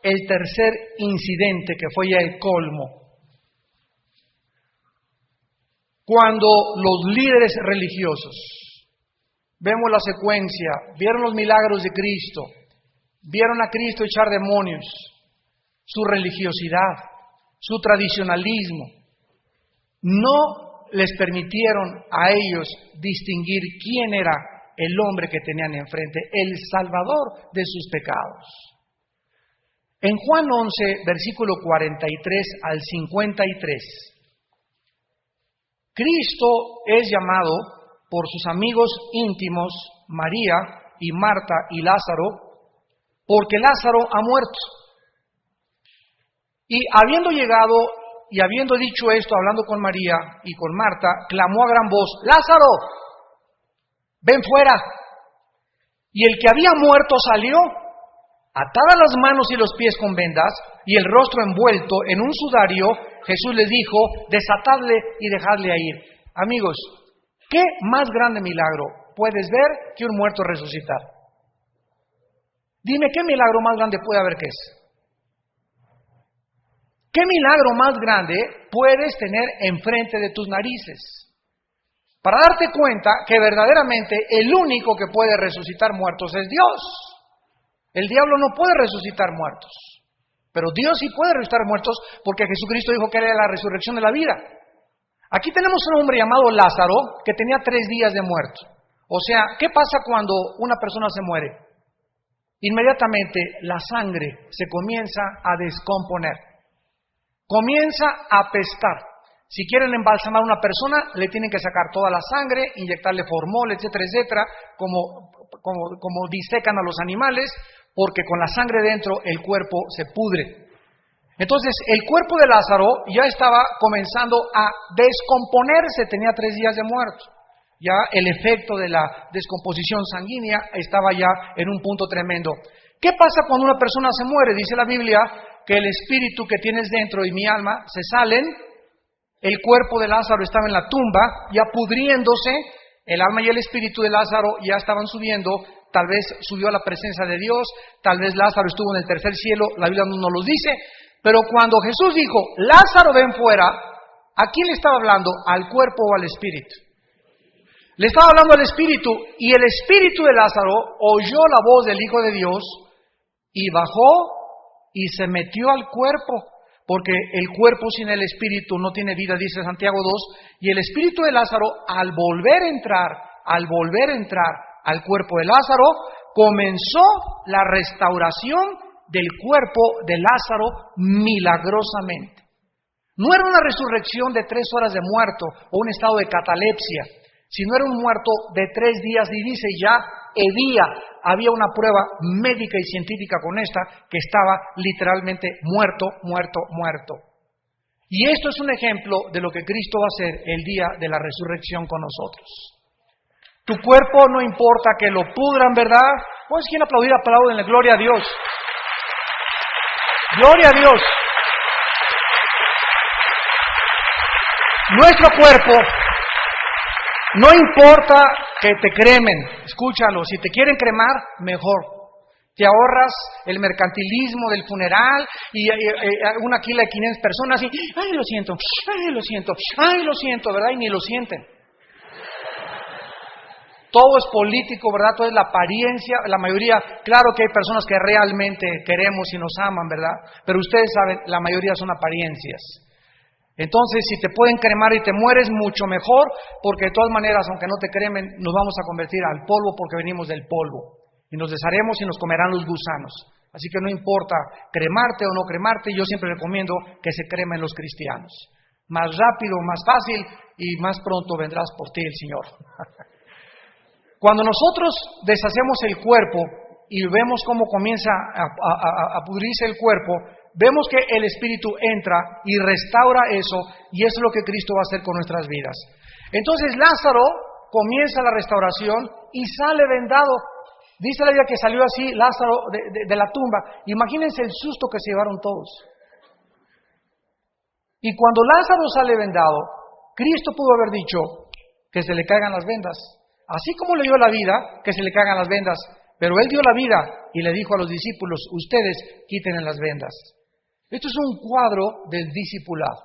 el tercer incidente que fue ya el colmo. Cuando los líderes religiosos, vemos la secuencia, vieron los milagros de Cristo, vieron a Cristo echar demonios, su religiosidad, su tradicionalismo, no les permitieron a ellos distinguir quién era el hombre que tenían enfrente, el Salvador de sus pecados. En Juan 11, versículo 43 al 53, Cristo es llamado por sus amigos íntimos, María y Marta y Lázaro, porque Lázaro ha muerto. Y habiendo llegado y habiendo dicho esto, hablando con María y con Marta, clamó a gran voz: ¡Lázaro, ven fuera! Y el que había muerto salió, atadas las manos y los pies con vendas, y el rostro envuelto en un sudario. Jesús les dijo: desatadle y dejadle ir. Amigos, ¿qué más grande milagro puedes ver que un muerto resucitar? Dime, ¿qué milagro más grande puede haber que es? ¿Qué milagro más grande puedes tener enfrente de tus narices? Para darte cuenta que verdaderamente el único que puede resucitar muertos es Dios. El diablo no puede resucitar muertos, pero Dios sí puede resucitar muertos, porque Jesucristo dijo que Él era la resurrección de la vida. Aquí tenemos un hombre llamado Lázaro que tenía 3 días de muerto. O sea, ¿qué pasa cuando una persona se muere? Inmediatamente la sangre se comienza a descomponer, comienza a apestar. Si quieren embalsamar a una persona, le tienen que sacar toda la sangre, inyectarle formol, etcétera, etcétera, como disecan a los animales, porque con la sangre dentro el cuerpo se pudre. Entonces, el cuerpo de Lázaro ya estaba comenzando a descomponerse, tenía 3 días de muerto. Ya el efecto de la descomposición sanguínea estaba ya en un punto tremendo. ¿Qué pasa cuando una persona se muere? Dice la Biblia que el espíritu que tienes dentro y mi alma se salen. El cuerpo de Lázaro estaba en la tumba, ya pudriéndose. El alma y el espíritu de Lázaro ya estaban subiendo. Tal vez subió a la presencia de Dios. Tal vez Lázaro estuvo en el tercer cielo. La Biblia no nos lo dice. Pero cuando Jesús dijo, Lázaro, ven fuera, ¿a quién le estaba hablando? ¿Al cuerpo o al espíritu? Le estaba hablando al espíritu, y el espíritu de Lázaro oyó la voz del Hijo de Dios y bajó y se metió al cuerpo, porque el cuerpo sin el espíritu no tiene vida, dice Santiago 2, y el espíritu de Lázaro, al volver a entrar al cuerpo de Lázaro, comenzó la restauración del cuerpo de Lázaro milagrosamente. No era una resurrección de 3 horas de muerto o un estado de catalepsia, sino era un muerto de 3 días, y dice ya había una prueba médica y científica con esta, que estaba literalmente muerto. Y esto es un ejemplo de lo que Cristo va a hacer el día de la resurrección con nosotros. Tu cuerpo no importa que lo pudran, ¿verdad? Pues quien aplaudir, aplauden, gloria a Dios. Gloria a Dios. Nuestro cuerpo, no importa que te cremen, escúchalo, si te quieren cremar, mejor. Te ahorras el mercantilismo del funeral y una quila de 500 personas y, ay, lo siento, ¿verdad? Y ni lo sienten. Todo es político, ¿verdad? Todo es la apariencia. La mayoría, claro que hay personas que realmente queremos y nos aman, ¿verdad? Pero ustedes saben, la mayoría son apariencias. Entonces, si te pueden cremar y te mueres, mucho mejor, porque de todas maneras, aunque no te cremen, nos vamos a convertir al polvo porque venimos del polvo. Y nos desharemos y nos comerán los gusanos. Así que no importa cremarte o no cremarte, yo siempre recomiendo que se cremen los cristianos. Más rápido, más fácil y más pronto vendrás por ti el Señor. Cuando nosotros deshacemos el cuerpo y vemos cómo comienza a pudrirse el cuerpo, vemos que el Espíritu entra y restaura eso, y eso es lo que Cristo va a hacer con nuestras vidas. Entonces Lázaro comienza la restauración y sale vendado. Dice la Biblia que salió así Lázaro de la tumba. Imagínense el susto que se llevaron todos. Y cuando Lázaro sale vendado, Cristo pudo haber dicho que se le caigan las vendas. Así como le dio la vida, que se le caigan las vendas. Pero Él dio la vida y le dijo a los discípulos, ustedes quiten las vendas. Esto es un cuadro del discipulado.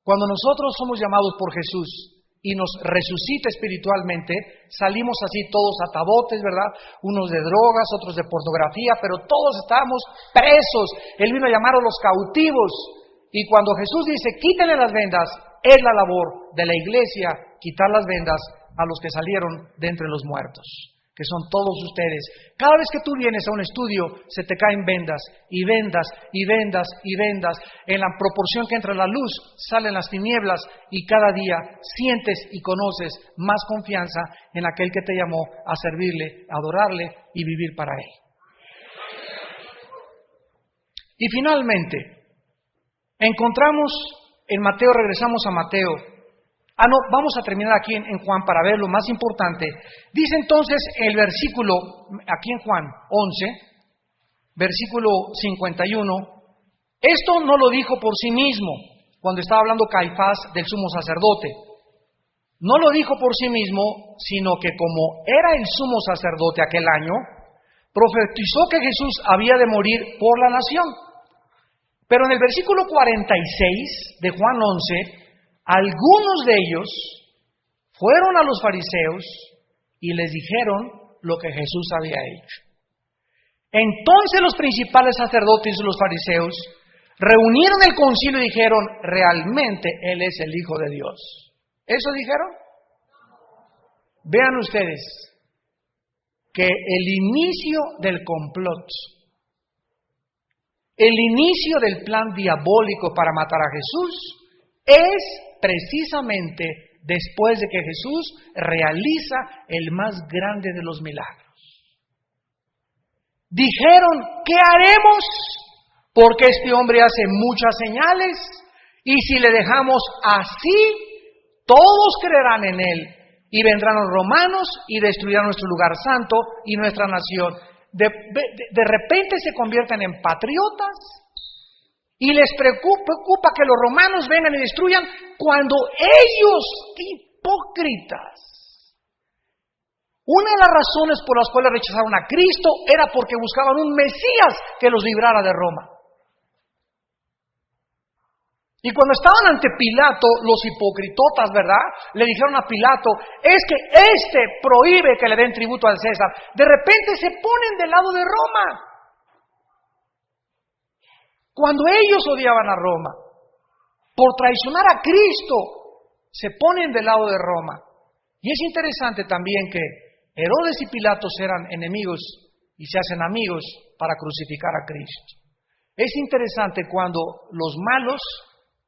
Cuando nosotros somos llamados por Jesús y nos resucita espiritualmente, salimos así todos atabotes, ¿verdad? Unos de drogas, otros de pornografía, pero todos estábamos presos. Él vino a llamar a los cautivos. Y cuando Jesús dice, quítenle las vendas, es la labor de la iglesia quitar las vendas a los que salieron de entre los muertos, que son todos ustedes. Cada vez que tú vienes a un estudio, se te caen vendas, y vendas, y vendas, y vendas. En la proporción que entra la luz, salen las tinieblas, y cada día sientes y conoces más confianza en aquel que te llamó a servirle, a adorarle y vivir para Él. Y finalmente, encontramos en Mateo, regresamos a Mateo. Vamos a terminar aquí en Juan para ver lo más importante. Dice entonces el versículo, aquí en Juan 11, versículo 51, esto no lo dijo por sí mismo, cuando estaba hablando Caifás del sumo sacerdote. No lo dijo por sí mismo, sino que como era el sumo sacerdote aquel año, profetizó que Jesús había de morir por la nación. Pero en el versículo 46 de Juan 11, algunos de ellos fueron a los fariseos y les dijeron lo que Jesús había hecho. Entonces los principales sacerdotes y los fariseos reunieron el concilio y dijeron, realmente Él es el Hijo de Dios. ¿Eso dijeron? Vean ustedes que el inicio del complot, el inicio del plan diabólico para matar a Jesús es precisamente después de que Jesús realiza el más grande de los milagros. Dijeron, ¿qué haremos? porque este hombre hace muchas señales, y si le dejamos así, todos creerán en él, y vendrán los romanos y destruirán nuestro lugar santo y nuestra nación. De repente se convierten en patriotas, y les preocupa que los romanos vengan y destruyan, cuando ellos, hipócritas. Una de las razones por las cuales rechazaron a Cristo era porque buscaban un Mesías que los librara de Roma. Y cuando estaban ante Pilato, los hipocritotas, ¿verdad?, le dijeron a Pilato, es que este prohíbe que le den tributo al César. De repente se ponen del lado de Roma. Cuando ellos odiaban a Roma, por traicionar a Cristo, se ponen del lado de Roma. Y es interesante también que Herodes y Pilatos eran enemigos y se hacen amigos para crucificar a Cristo. Es interesante cuando los malos,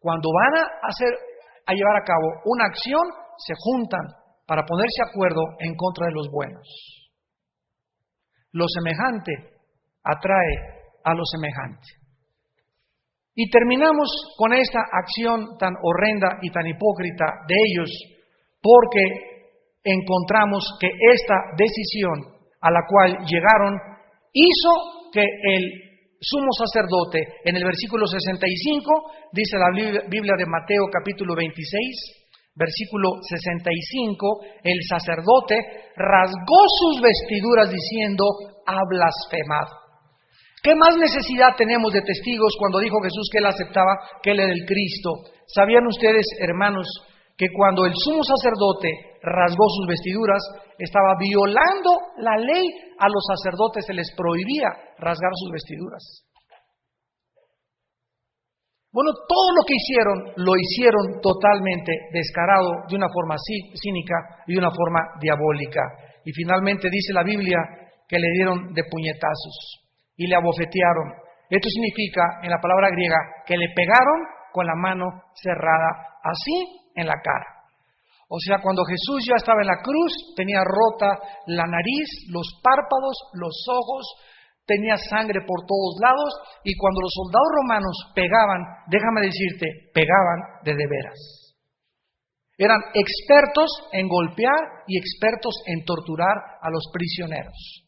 cuando van a llevar a cabo una acción, se juntan para ponerse de acuerdo en contra de los buenos. Lo semejante atrae a lo semejante. Y terminamos con esta acción tan horrenda y tan hipócrita de ellos, porque encontramos que esta decisión a la cual llegaron hizo que el sumo sacerdote, en el versículo 65, dice la Biblia de Mateo capítulo 26, versículo 65, el sacerdote rasgó sus vestiduras diciendo, ha blasfemado. ¿Qué más necesidad tenemos de testigos cuando dijo Jesús que él aceptaba que él era el Cristo? ¿Sabían ustedes, hermanos, que cuando el sumo sacerdote rasgó sus vestiduras, estaba violando la ley? A los sacerdotes se les prohibía rasgar sus vestiduras. Bueno, todo lo que hicieron, lo hicieron totalmente descarado, de una forma cínica y de una forma diabólica. Y finalmente dice la Biblia que le dieron de puñetazos y le abofetearon. Esto significa, en la palabra griega, que le pegaron con la mano cerrada, así en la cara. O sea, cuando Jesús ya estaba en la cruz, tenía rota la nariz, los párpados, los ojos, tenía sangre por todos lados, y cuando los soldados romanos pegaban, déjame decirte, pegaban de veras. Eran expertos en golpear y expertos en torturar a los prisioneros.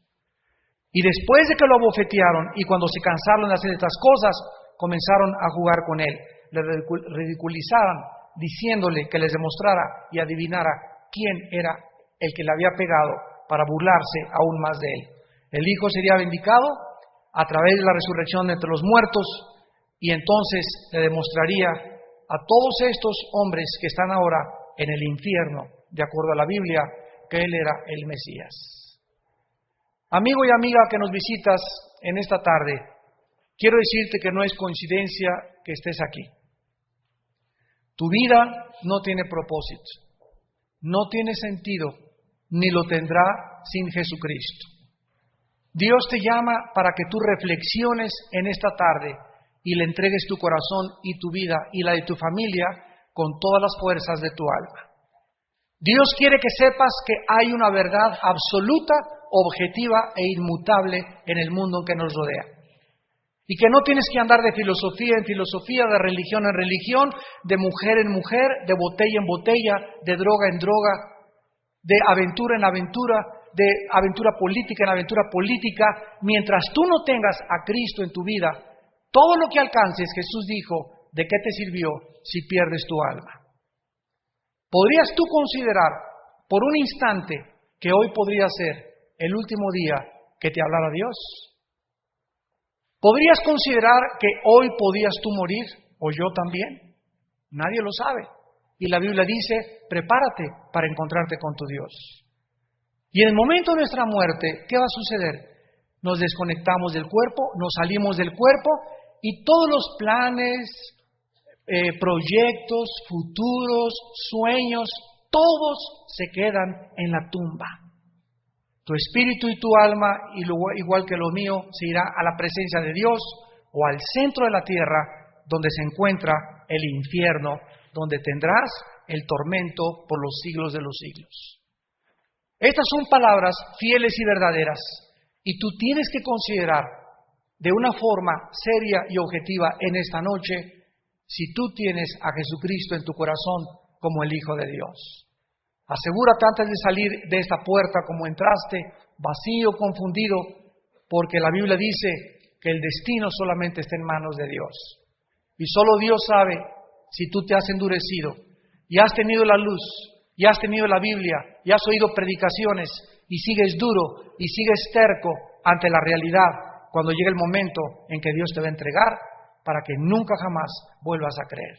Y después de que lo abofetearon y cuando se cansaron de hacer estas cosas, comenzaron a jugar con él. Le ridiculizaban, diciéndole que les demostrara y adivinara quién era el que le había pegado para burlarse aún más de él. El Hijo sería vindicado a través de la resurrección entre los muertos y entonces le demostraría a todos estos hombres que están ahora en el infierno, de acuerdo a la Biblia, que él era el Mesías. Amigo y amiga que nos visitas en esta tarde, quiero decirte que no es coincidencia que estés aquí. Tu vida no tiene propósito, no tiene sentido, ni lo tendrá sin Jesucristo. Dios te llama para que tú reflexiones en esta tarde y le entregues tu corazón y tu vida y la de tu familia con todas las fuerzas de tu alma. Dios quiere que sepas que hay una verdad absoluta, objetiva e inmutable en el mundo que nos rodea. Y que no tienes que andar de filosofía en filosofía, de religión en religión, de mujer en mujer, de botella en botella, de droga en droga, de aventura en aventura, de aventura política en aventura política. Mientras tú no tengas a Cristo en tu vida, todo lo que alcances, Jesús dijo, ¿de qué te sirvió si pierdes tu alma? ¿Podrías tú considerar por un instante que hoy podría ser el último día que te hablara Dios? ¿Podrías considerar que hoy podías tú morir o yo también? Nadie lo sabe. Y la Biblia dice, prepárate para encontrarte con tu Dios. Y en el momento de nuestra muerte, ¿qué va a suceder? Nos desconectamos del cuerpo, nos salimos del cuerpo y todos los planes, proyectos, futuros, sueños, todos se quedan en la tumba. Tu espíritu y tu alma, igual que lo mío, se irá a la presencia de Dios o al centro de la tierra, donde se encuentra el infierno, donde tendrás el tormento por los siglos de los siglos. Estas son palabras fieles y verdaderas, y tú tienes que considerar de una forma seria y objetiva en esta noche si tú tienes a Jesucristo en tu corazón como el Hijo de Dios. Asegúrate antes de salir de esta puerta como entraste, vacío, confundido, porque la Biblia dice que el destino solamente está en manos de Dios. Y solo Dios sabe si tú te has endurecido y has tenido la luz, y has tenido la Biblia, y has oído predicaciones, y sigues duro, y sigues terco ante la realidad, cuando llegue el momento en que Dios te va a entregar, para que nunca jamás vuelvas a creer.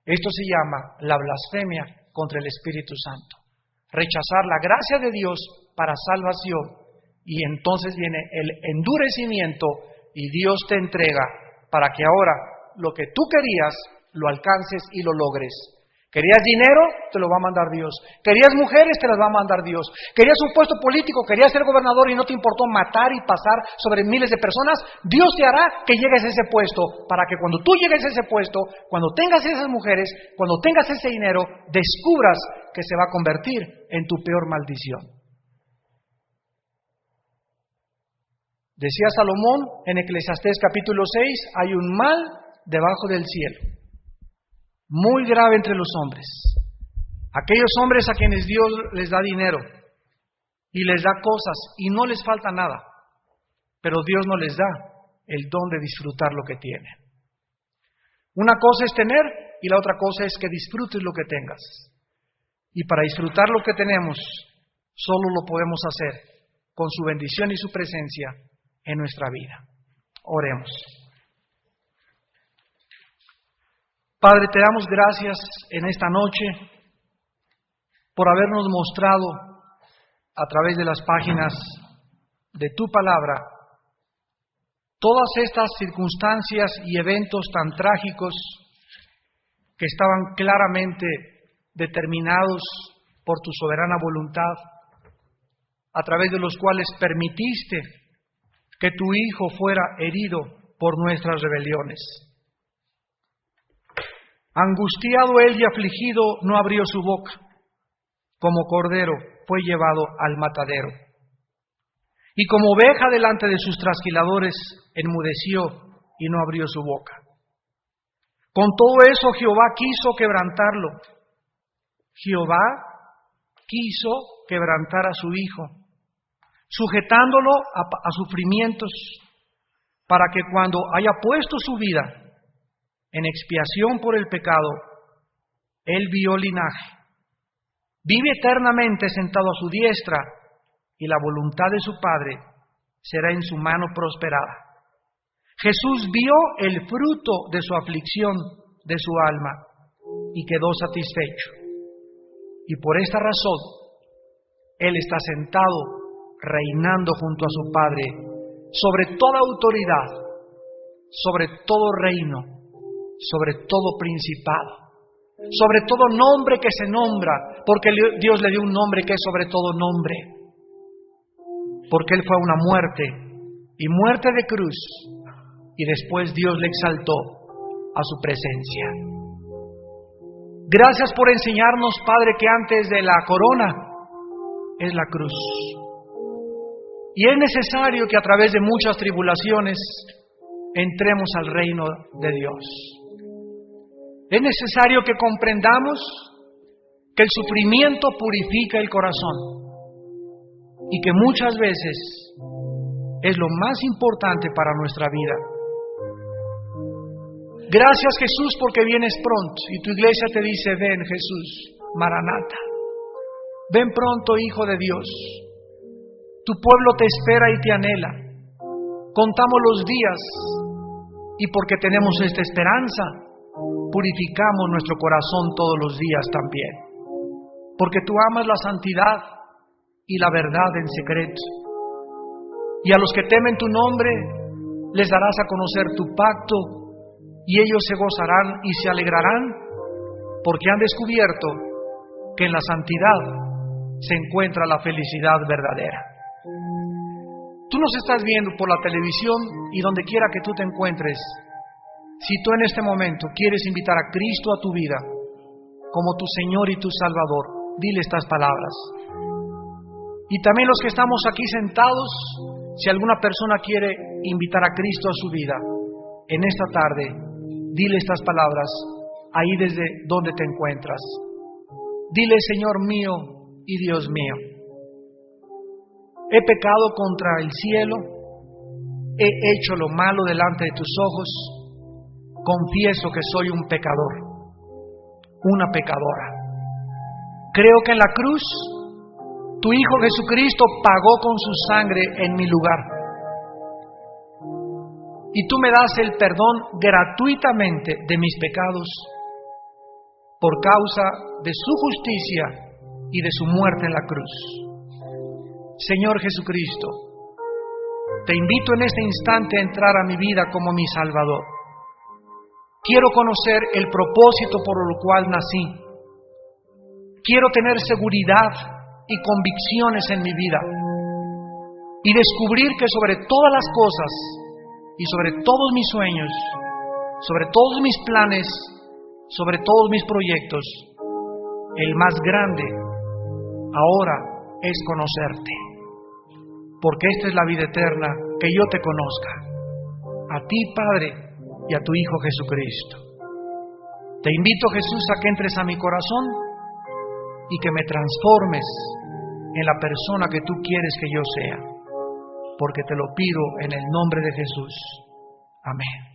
Esto se llama la blasfemia contra el Espíritu Santo. Rechazar la gracia de Dios para salvación, y entonces viene el endurecimiento, y Dios te entrega para que ahora lo que tú querías, lo alcances y lo logres. ¿Querías dinero? Te lo va a mandar Dios. ¿Querías mujeres? Te las va a mandar Dios. ¿Querías un puesto político? ¿Querías ser gobernador y no te importó matar y pasar sobre miles de personas? Dios te hará que llegues a ese puesto, para que cuando tú llegues a ese puesto, cuando tengas esas mujeres, cuando tengas ese dinero, descubras que se va a convertir en tu peor maldición. Decía Salomón en Eclesiastés capítulo 6, hay un mal debajo del cielo, muy grave entre los hombres. Aquellos hombres a quienes Dios les da dinero y les da cosas y no les falta nada, pero Dios no les da el don de disfrutar lo que tienen. Una cosa es tener y la otra cosa es que disfrutes lo que tengas. Y para disfrutar lo que tenemos, solo lo podemos hacer con su bendición y su presencia en nuestra vida. Oremos. Padre, te damos gracias en esta noche por habernos mostrado a través de las páginas de tu palabra todas estas circunstancias y eventos tan trágicos que estaban claramente determinados por tu soberana voluntad, a través de los cuales permitiste que tu Hijo fuera herido por nuestras rebeliones. Angustiado él y afligido, no abrió su boca. Como cordero fue llevado al matadero. Y como oveja delante de sus trasquiladores, enmudeció y no abrió su boca. Con todo eso Jehová quiso quebrantarlo. Jehová quiso quebrantar a su Hijo, sujetándolo a sufrimientos, para que cuando haya puesto su vida en expiación por el pecado, Él vio linaje, vive eternamente sentado a su diestra, y la voluntad de su Padre será en su mano prosperada. Jesús vio el fruto de su aflicción, de su alma, y quedó satisfecho. Y por esta razón, Él está sentado, reinando junto a su Padre, sobre toda autoridad, sobre todo reino, sobre todo principado, sobre todo nombre que se nombra, porque Dios le dio un nombre que es sobre todo nombre, porque Él fue a una muerte, y muerte de cruz, y después Dios le exaltó a su presencia. Gracias por enseñarnos, Padre, que antes de la corona es la cruz. Y es necesario que a través de muchas tribulaciones entremos al reino de Dios. Es necesario que comprendamos que el sufrimiento purifica el corazón y que muchas veces es lo más importante para nuestra vida. Gracias, Jesús, porque vienes pronto y tu iglesia te dice: ven, Jesús, Maranata, ven pronto, Hijo de Dios. Tu pueblo te espera y te anhela. Contamos los días y porque tenemos esta esperanza, purificamos nuestro corazón todos los días también. Porque tú amas la santidad y la verdad en secreto. Y a los que temen tu nombre, les darás a conocer tu pacto, y ellos se gozarán y se alegrarán, porque han descubierto que en la santidad se encuentra la felicidad verdadera. Tú nos estás viendo por la televisión y donde quiera que tú te encuentres. Si tú en este momento quieres invitar a Cristo a tu vida como tu Señor y tu Salvador, dile estas palabras. Y también los que estamos aquí sentados, Si alguna persona quiere invitar a Cristo a su vida, en esta tarde, dile estas palabras ahí desde donde te encuentras. Dile: Señor mío y Dios mío, he pecado contra el cielo, he hecho lo malo delante de tus ojos, confieso que soy un pecador, una pecadora. Creo que en la cruz tu Hijo Jesucristo pagó con su sangre en mi lugar. Y tú me das el perdón gratuitamente de mis pecados por causa de su justicia y de su muerte en la cruz. Señor Jesucristo, te invito en este instante a entrar a mi vida como mi Salvador. Quiero conocer el propósito por el cual nací. Quiero tener seguridad y convicciones en mi vida y descubrir que sobre todas las cosas y sobre todos mis sueños, sobre todos mis planes, sobre todos mis proyectos, el más grande ahora es conocerte, porque esta es la vida eterna, que yo te conozca, a ti, Padre, y a tu Hijo Jesucristo. Te invito, Jesús, a que entres a mi corazón y que me transformes en la persona que tú quieres que yo sea, porque te lo pido en el nombre de Jesús. Amén.